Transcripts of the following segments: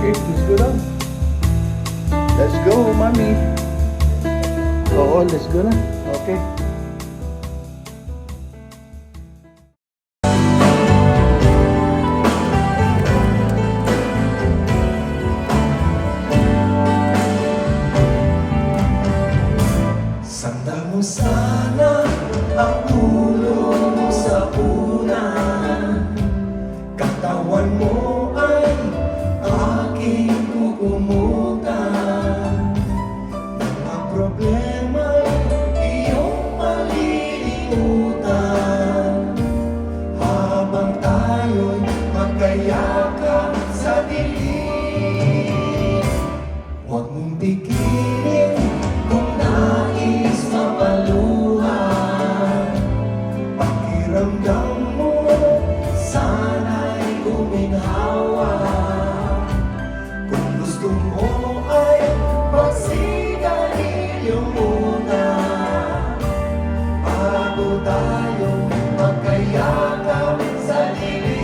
Okay, let's go now. Let's go, mami. Oo, let's go na. Okay. Sanda mo sana ang ulo mo sa unan, katawan mo ay aking kukumutan. Mga problema'y iyong malilimutan, habang tayo'y magkayakap sa dilim. Huwag mong pigilan kung nais mapaluhan. Pakiramdam mo sana'y guminhawa. Kung gusto mo ay magsigarilyo muna, bago tayo magkayakap sa dilim.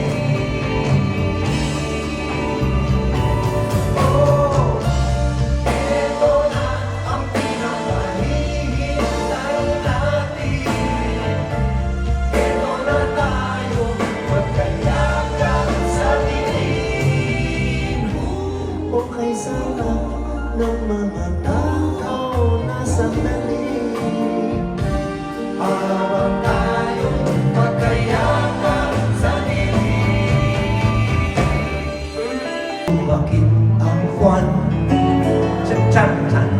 Oh, eto na ang pinakahihintay natin. Eto na tayo magkayakap sa dilim. Okay sana ng mga tao na sandali, habang tayo magkayakap sa dilim. Umakit ang buwan, tsan-tsan-tsan.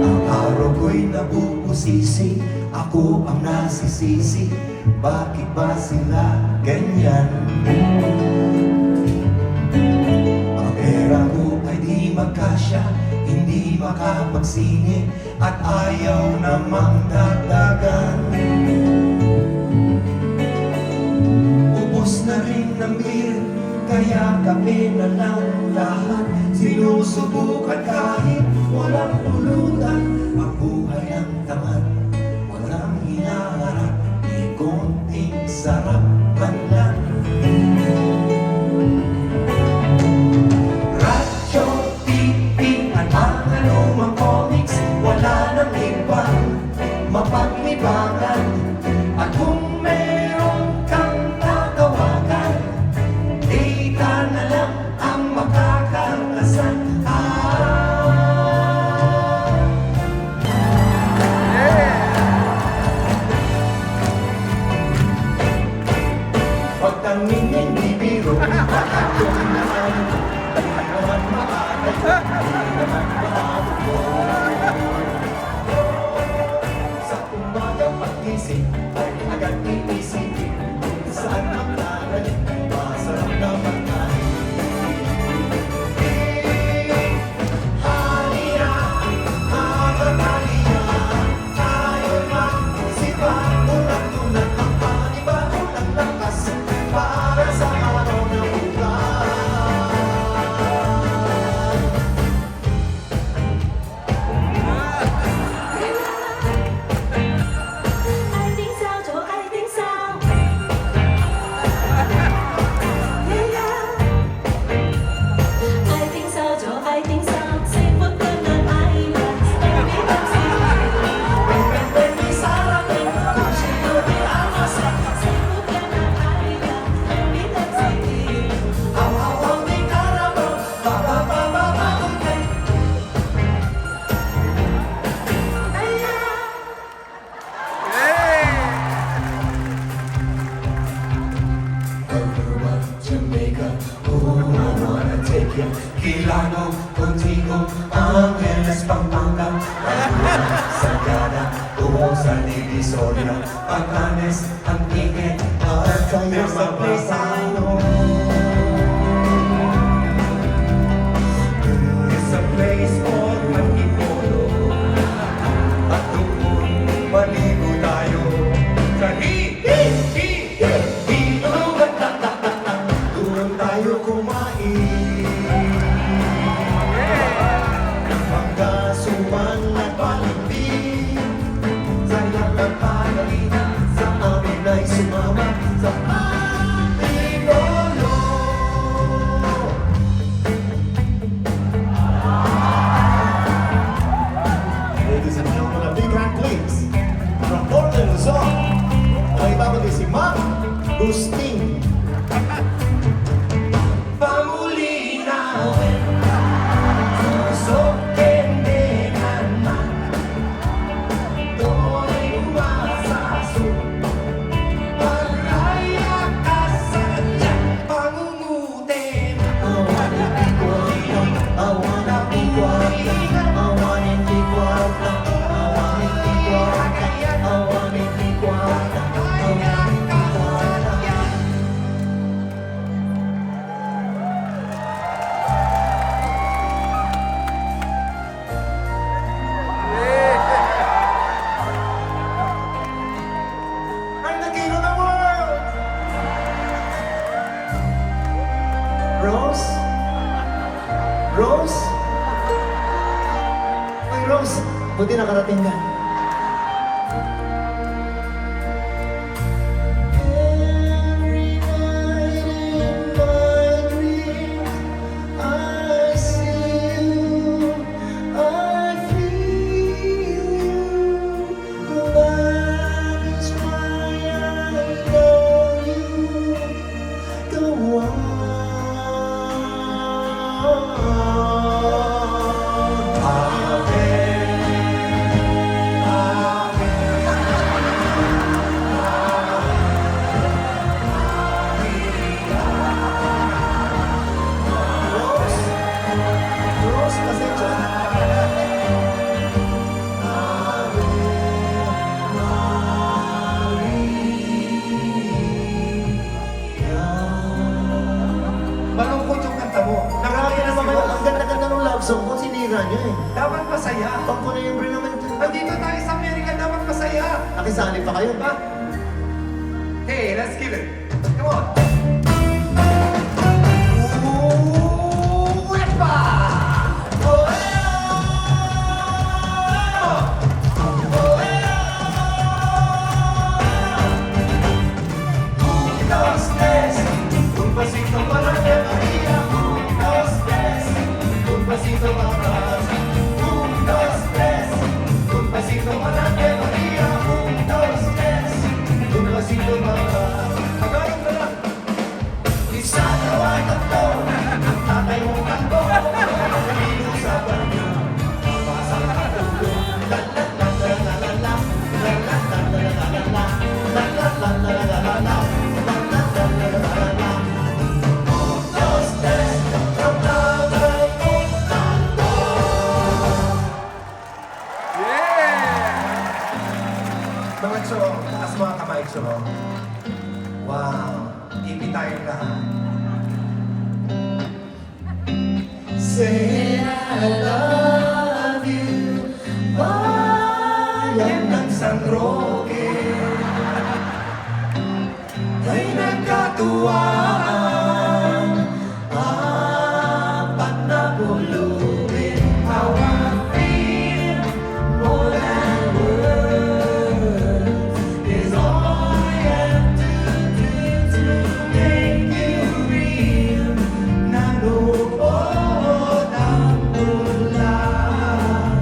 Ang araw ko'y nabubusisi, ako ang nasisisi. Bakit ba sila ganyan? Ang pera ko ay di magkasya, hindi makapagsingit, at ayaw namang dagdagan. Ubos na rin ng beer, kaya kami na lang lahat sinusubukan kahit walang pulutan. Ang buhay ng tamad, walang hinaharap, di konting sarap man lang. Radyo, TV at mga lumang comics, wala nang iba mapaglibangan. At kung meron kang tatawagan, data na lang ang makakalasan. Pagtanging hindi biro, pagkakong naman, di naman makakaya, di naman makakaya. Sa umagang pag-isip ay agad iisipin kung saan ang larayan, masarap na magkain. Halina, mga halina, tayo'y magsipa, unat-unat ang panibagong ng lakas para sa araw na bukas. Kilano, Contigo, Angeles, Pampanga, Sagada, Tuwong sa Divisoria, Pagkanes, Antique, at there's a place I know. It's a place called Antipolo, at doon maligo tayo sa doon tayo kumain. Pagkasuman at palibig, sa lahat palagina, sa amin ay sumama sa ating lolo. Tusok hindi naman Do'y umasaso Paraya ka sa kanyang pangungutin I wanna be guwapla I wanna be guwapla I wanna be guwapla I wanna be guwapla I wanna be guwapla I wanna be guwapla I'm the king of the world! Rose? Rose? Ay, Rose! Buti nakarating ka. Every night in my dreams, I see you, I feel you. That is why I love you. Go on. Rose, pasensya. Malungkot yung kanta mo. Marami na naman Rose. ang ganda-ganda ng love song ko, sinira niya eh. Dapat masaya. Pangko na yung naman ito. Nandito tayo sa Amerika, dapat masaya. Nakisali pa kayo. Diba? Hey, let's give it. Come on. Ooh, epa! Oh, Un, dos, tres. Un pasito para la María. Un, dos, tres. Un pasito para atrás. Un, dos, tres. Un pasito para la María. Un, dos, tres. Un pasito para atrás. Magaling ka lang. Isa, dalawa, tatlo. Ang tatay mong kanto. Naliliw sa banyo. Pasa ka tulo. La la la la la la la. La la la la la la la. La la la la la la la. La la la la la la la. Un, dos, tres. Ang tatay mong kanto. Mga chong, taas mga kamay chong. Wow, ibig tayong lahat. Say I love you, bayan ng San Roque. Ay nagkatuwaan, apat na pulubi. How I feel more than words is all I have to do to make you real. Nanood ang ulan,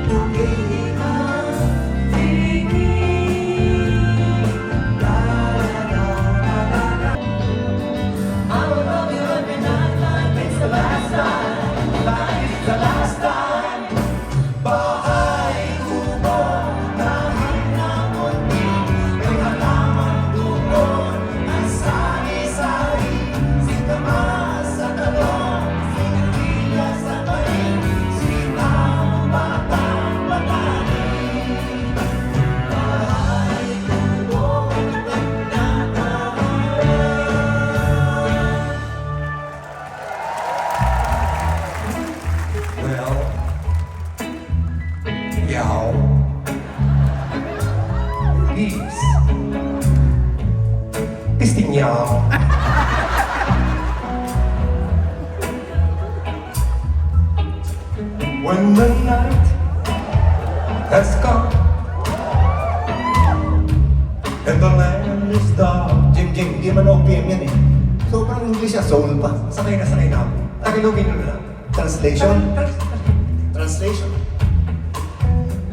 tumihinang tingin. La-la-la-la-la. I will love you every night like it's the last time, like it's the last time. Bahay kubo na hinamunti, may halamang doon ay sari-sari. Singkamas sa talong, singkila sa bahin, sitang batang madali. Bahay kubo na Well, yeah. Peace. Pisting y'all. When the night has come and the land is dark. Jim, di man OPM yan eh. Sobrang English siya, soul pa. Sakay na ako. Tagalogin mo na lang. Translation? Translation.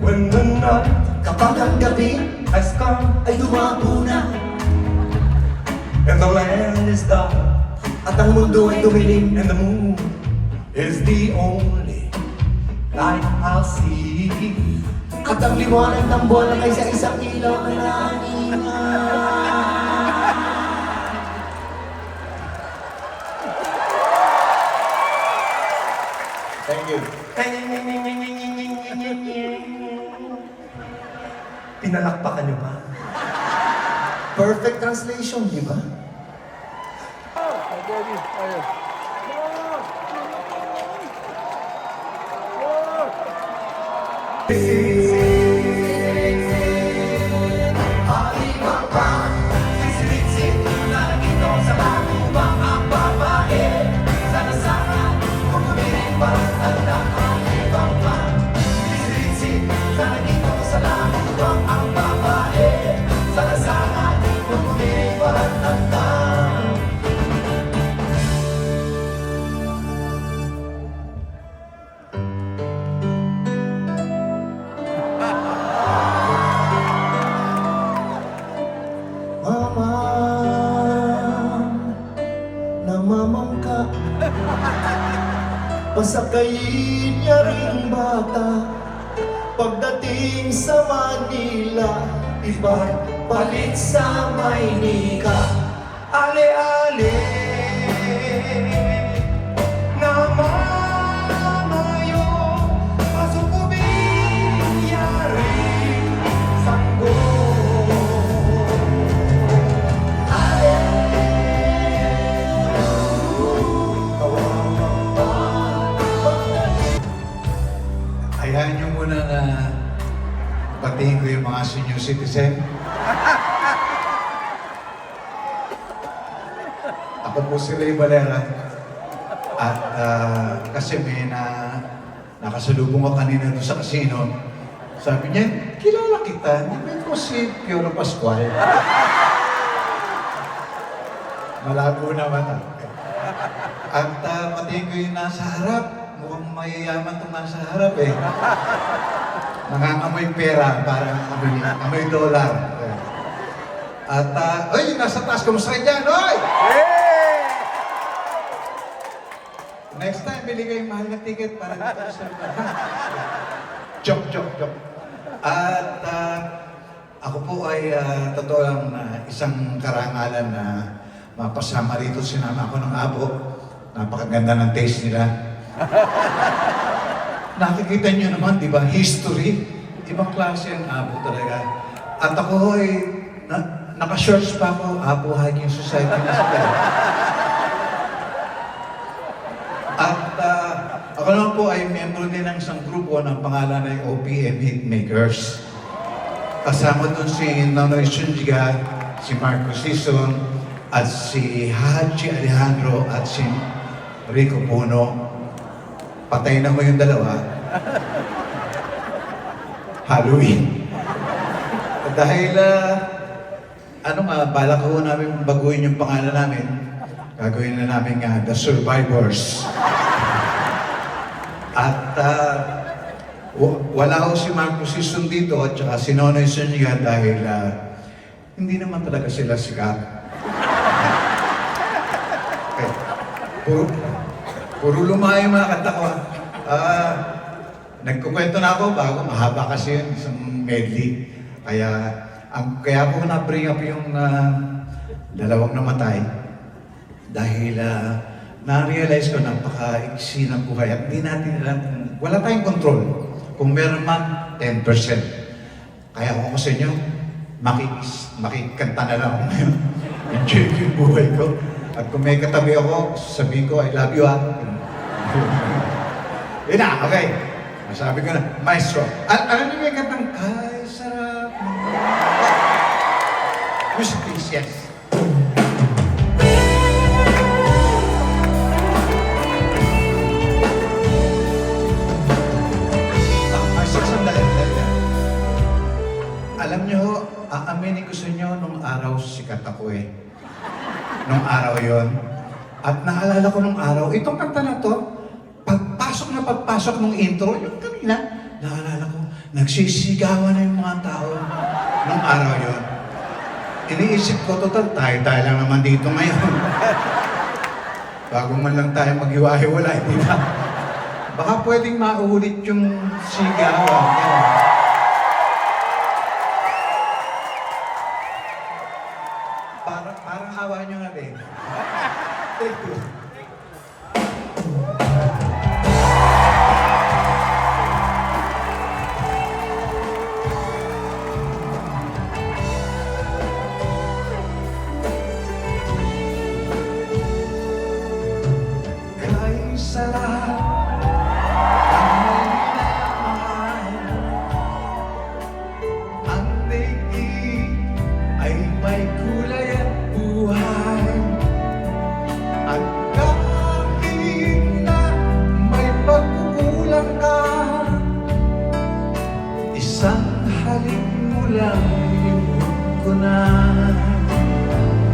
When the night Kapag ang gabi has come ay dumapo na, and the land is dark, At ang mundo ay dumilim, and the moon is the only light I'll see. At ang liwanag ng buwan ay sa isang ilaw na nanginga. Thank you. Pinalakpakan niyo ba? Perfect translation, di ba? Mama, namamangka. Pasakayin niya ring bata. Pagdating sa Manila, iba't palit sa Maynila. Ale-ale namamayo, pasukubing yari sanggo. Hayaan niyo muna na batiin ko yung mga senior citizen. Ako po si Ray Valera. At kasi may nakasalubong ko kanina doon sa casino. Sabi niya, kilala kita, hindi ko si Piolo Pascual. Malabo naman. At batiin ko yung nasa harap. Mukhang mayayaman itong nasa harap eh. Nangangamoy pera, parang amoy dollar. At, oy, nasa taas, kumusta kayo dyan, oy! Next time, bili kayong mahal na ticket para dito sa joke. At, ako po ay, totoo lang na isang karangalan na mapasama rito. Sinama ako ng abo. Napakaganda ng taste nila. Nakikita niyo naman, di ba, history. Ibang klase ang abo talaga. At ako ay, naka-shorts pa ako, Abo Hiking Society na sila. At ako naman po ay miyembro din ng isang grupo ng pangalan ay OPM Hitmakers. Kasama doon si Nonoy Sunjiga, si Marco Sison, at si Haji Alejandro at si Rico Puno. Patay na mo yung dalawa. Halloween. Dahil, balak ko namin baguhin yung pangalan namin. Gagawin na namin The Survivors. At wala ko si Marco Sison dito at saka si Nonoy Zuniga dahil hindi naman talaga sila sikat. Okay. Puro lumayo yung mga kanta ko. Nagkukwento na ako bago, mahaba kasi yun, isang medley. Kaya ako na-bring up yung dalawang namatay. Dahil na-realize ko napaka-iksi ng buhay at hindi natin alam kung wala tayong control. Kung meron man, 10%. Kaya ako sa inyo, makikanta na lang ako ngayon. Enjoy ko yung buhay ko. At kung may katabi ako, sabihin ko, I love you, ha? Yun na, okay. Masabi ko na, maestro. Alam niyo yung kantang, ay, sarap. Music please, yes. Alam niyo, aaminin ko sa inyo, nung araw sikat ako eh. Nung araw yon. At naalala ko nung araw, itong kanta na to, pagpasok nung intro, yung kanina, naalala ko, nagsisigawan na yung mga tao nung araw yon. Iniisip ko, total, tayo lang naman dito ngayon. Bago man lang tayo maghiwa-hiwalay, di ba? Baka pwedeng maulit yung sigawan. Yan. Parang awa nyo nga rin. Thank you. Kay sarap ang minamahal, ang daigdig ay may kulay at buhay. At kahit na may pagkukulang ka, isang halik mo lang libot ko na.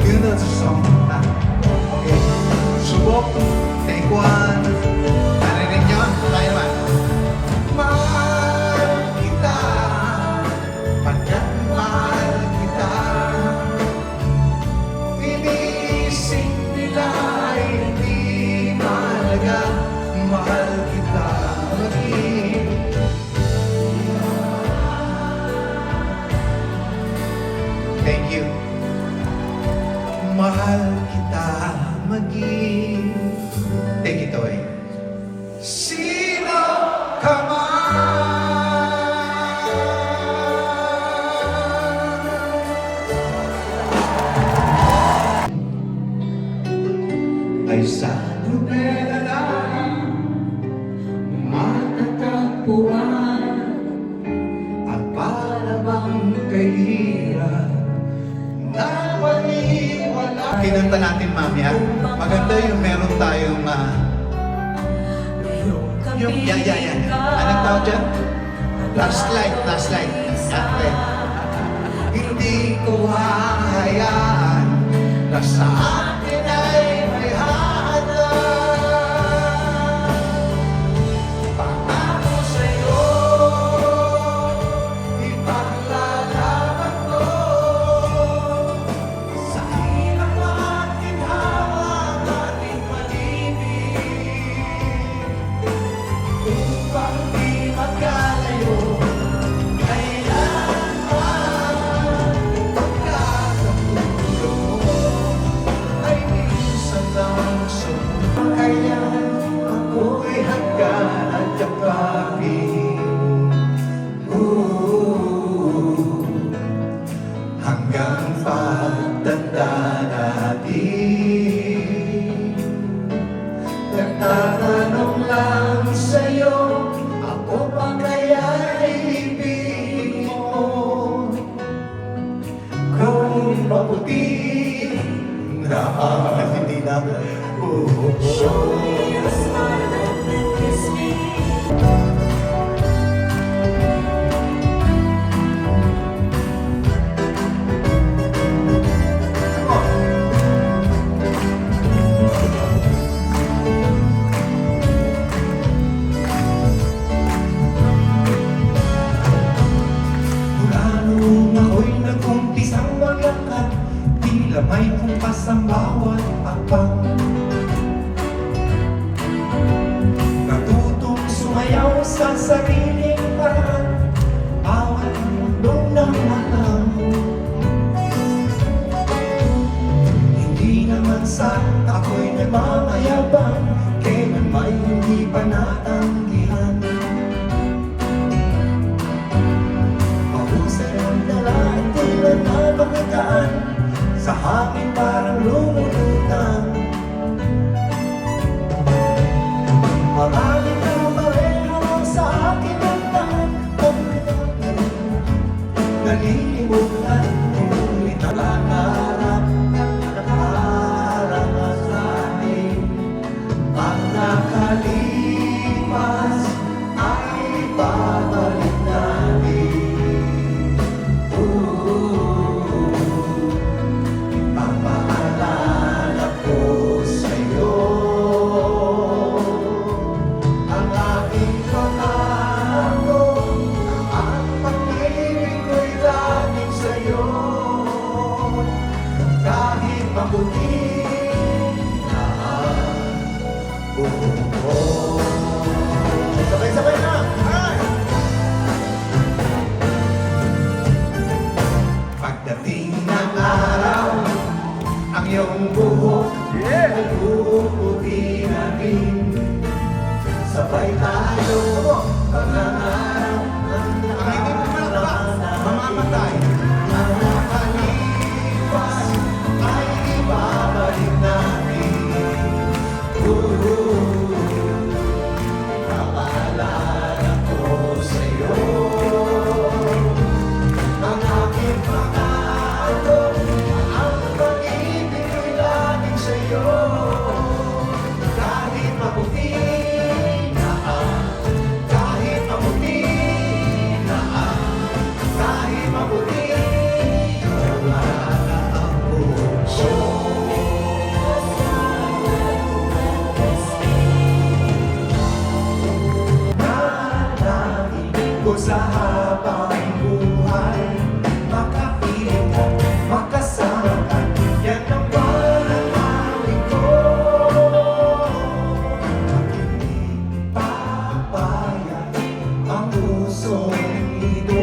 Yun ang song na. Okay. Subok. Take one. Narinig nyo? Tayo naman. Mahal kita. Pagkat mahal kita. Inisip nila ay hindi mahalaga. Mahal kita maging. Thank you. Mahal kita maging. Take it away. Sino ka man? Ay sa nobela lang matatagpuan at para bang kahirap na paniwala. Kinanta natin, Mami, ha? Maganda yung meron tayong yung yan. Anong tawag dyan? Last light. Okay. Hindi ko hahayaan na sa akin ay may hahadlang. Pangako sa'yo, ipaglalaban ko. Sa hirap at ginhawa ng ating pag-ibig, upang di magkalayo, kailanman pagkakatulog ay minsan lang sumpa. Kaya ako'y hanggang at yakapin. Hanggang pagtanda natin. Nagtatanong lang sa'yo, ako pa kaya'y ibig mo? Kung maputi na hindi na Show me your smile and then kiss me. Mula noong ako'y nag-umpisang maglakad, tila may kumpas ang bawat hakbang. Natutong sumayaw sa sariling paraan, bawat mundong ng matang. Hindi naman sa ako'y nagmamayabang, kailan may hindi pa natanggihan. Mahusay ang dala at tulad na pagkakaan, sa hangin parang lumulutan. Maraming na pareho sa akin ang tahan, nalilimutan, ngunit nangarap at nakaharap sa atin. Ang nakalipas Sabay-sabay na! Ay! Pagdating ng araw, ang iyong buhok ay puputi na rin. Sabay tayo, pangarap ang hindi mo mamamatay. Ang nakalipas ay ibabalik natin. Paalala ko sa'yo ang aking pangako, ang pag-ibig ko'y laging sa'yo. Kahit maputi na kahit maputi na kahit maputi wala na ang puso. Nananalig ko sa habang buhay, makapiling ka, makasama ka, yan ang pananalig ko. At hindi papayag ang pusong ito,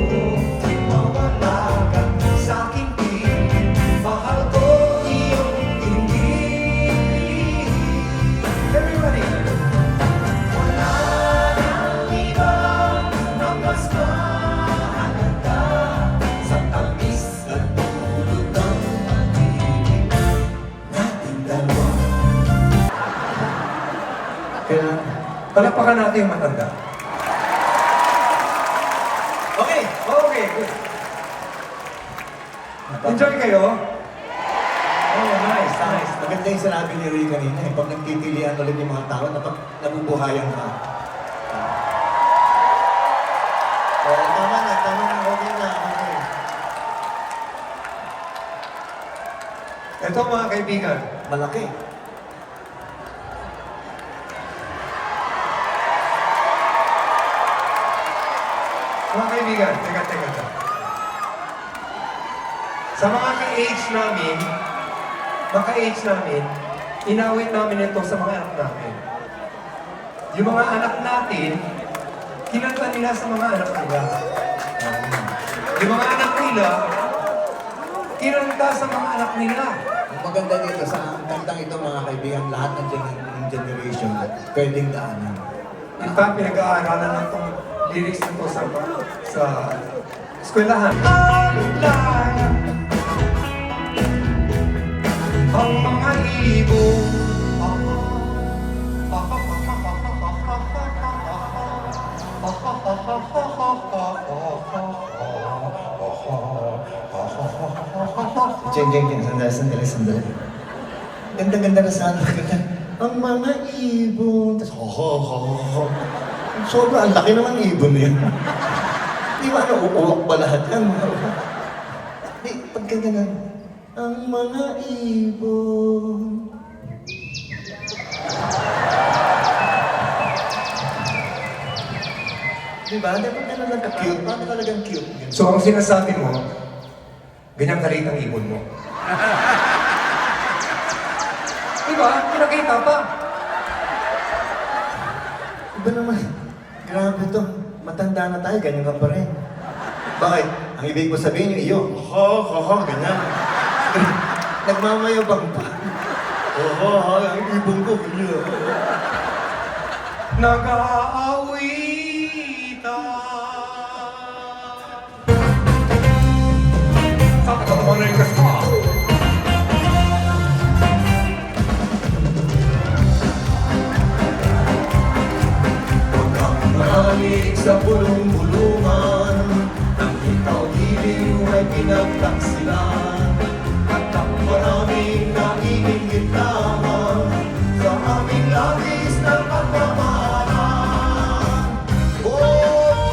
mawala ka sa aking piling, mahal ko iyong hindi. Everybody! Wala nang iba na mas mahalaga sa tamis at tulog ng pag-ibig nating dalawa. Kaya, palapakan natin yung matanda. Okay, okay, good. Enjoy kayo? Oh, nice, nice. Maganda yung sinabi ni Ray kanina eh. Pag nagtitilian ulit yung mga tao, nabubuhayan ka. Oo, tama na, okay na, okay. Ito mga kaibigan, Malaki. teka. Sa mga ka-age namin, inawit namin ito sa mga anak namin. Yung mga anak natin, kinanta nila sa mga anak nila. Yung mga anak nila, kinanta sa mga anak nila. Ang maganda dito sa kantang ito mga kaibigan, lahat ng generation pwedeng daanan. In fact, pinag-aaralan ng itong lyrics nito sa eskwelahan. Ang mga ibon Jeng, sandali. Ganda-ganda na sana. Ang mga ibon. Tapos, ho. Sobrang ang laki naman ng ibon na yan. Di ba nauuwak ba lahat yan? Di, pagkanda na. Ang mga ibon. Di ba? Dapat na lang ka-cute. Paano talagang cute? Yun. So ang sinasabi mo, ganyang kalit ang ibon mo. Diba? Pinakita pa. Iba naman. Grabe to. Matanda na tayo, ganyan ka pa rin. Bakit? Ang ibig mo sabihin yung iyo. Ganyan. Nagmamayabang pa. Ang ibong ko, ganyan. Nag-aawitan. Sakto naman na yung kasama. Maraming sa bulong-bulungan, ang ikaw giliw ay pinagtaksilan. At ang maraming naiingit lamang sa aming labis na pagmamahalan. Oh,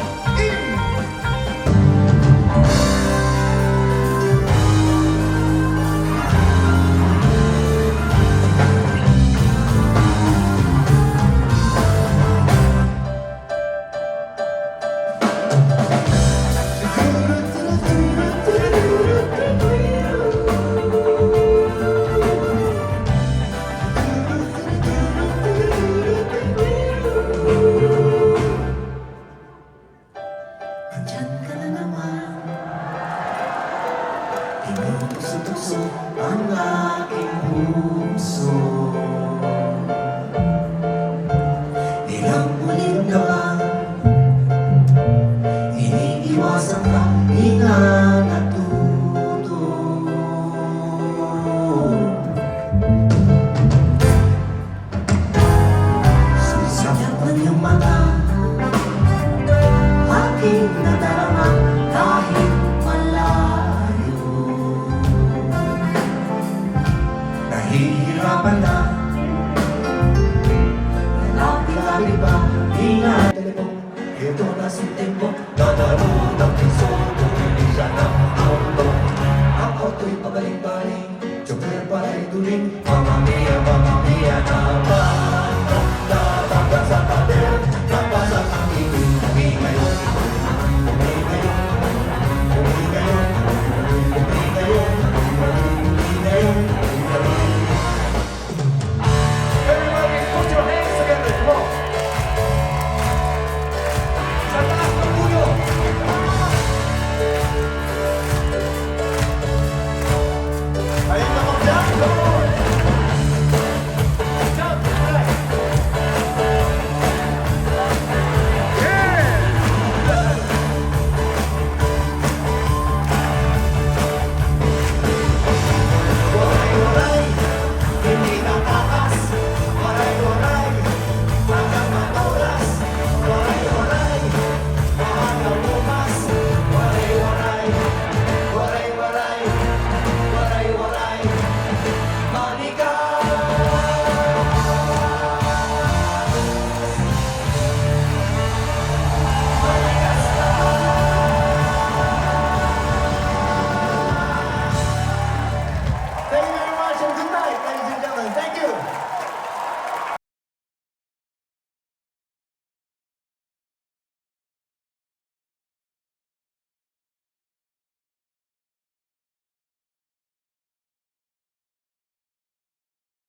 kanyang mata. Aking nadarama kahit malayo. Nahihirapan na, labi-labi pa, di na telepon. Ito na si Tempo